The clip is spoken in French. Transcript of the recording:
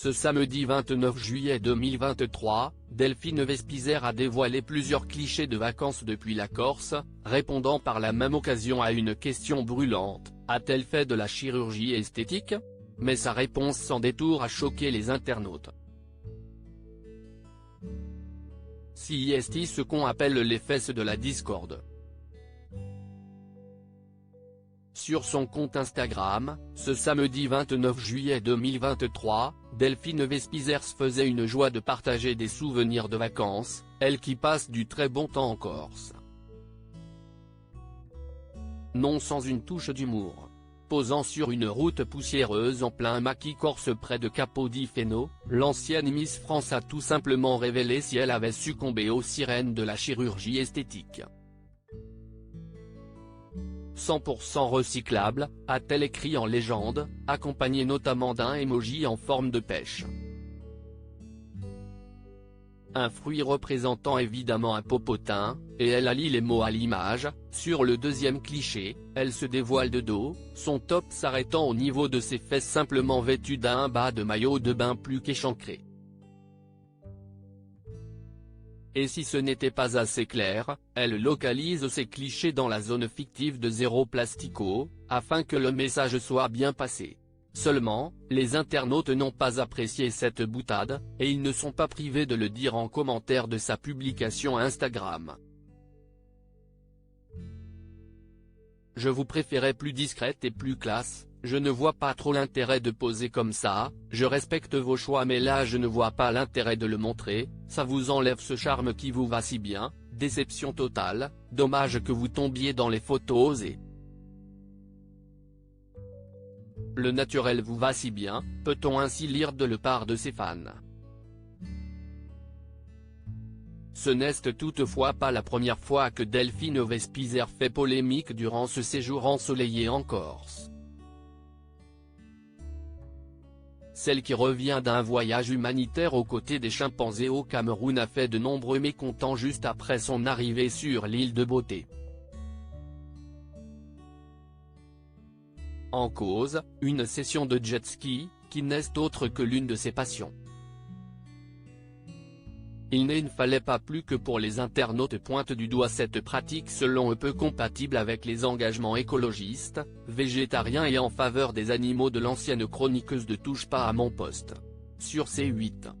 Ce samedi 29 juillet 2023, Delphine Vespizer a dévoilé plusieurs clichés de vacances depuis la Corse, répondant par la même occasion à une question brûlante: a-t-elle fait de la chirurgie esthétique? Mais sa réponse sans détour a choqué les internautes. Si est ce qu'on appelle les fesses de la discorde. Sur son compte Instagram, ce samedi 29 juillet 2023, Delphine Vespizer se faisait une joie de partager des souvenirs de vacances, elle qui passe du très bon temps en Corse. Non sans une touche d'humour. Posant sur une route poussiéreuse en plein maquis corse près de Capodifeno, l'ancienne Miss France a tout simplement révélé si elle avait succombé aux sirènes de la chirurgie esthétique. 100% recyclable, a-t-elle écrit en légende, accompagnée notamment d'un emoji en forme de pêche. Un fruit représentant évidemment un popotin, et elle allie les mots à l'image. Sur le deuxième cliché, elle se dévoile de dos, son top s'arrêtant au niveau de ses fesses simplement vêtues d'un bas de maillot de bain plus qu'échancré. Et si ce n'était pas assez clair, elle localise ses clichés dans la zone fictive de Zéro Plastico, afin que le message soit bien passé. Seulement, les internautes n'ont pas apprécié cette boutade, et ils ne sont pas privés de le dire en commentaire de sa publication Instagram. Je vous préférais plus discrète et plus classe, je ne vois pas trop l'intérêt de poser comme ça, je respecte vos choix mais là je ne vois pas l'intérêt de le montrer, ça vous enlève ce charme qui vous va si bien, déception totale, dommage que vous tombiez dans les photos osées. Le naturel vous va si bien, peut-on ainsi lire de la part de ses fans. Ce n'est toutefois pas la première fois que Delphine Vespizer fait polémique durant ce séjour ensoleillé en Corse. Celle qui revient d'un voyage humanitaire aux côtés des chimpanzés au Cameroun a fait de nombreux mécontents juste après son arrivée sur l'île de Beauté. En cause, une session de jet-ski, qui n'est autre que l'une de ses passions. Il ne fallait pas plus que pour les internautes pointent du doigt cette pratique selon eux peu compatible avec les engagements écologistes, végétariens et en faveur des animaux de l'ancienne chroniqueuse de Touche pas à mon poste. Sur C8.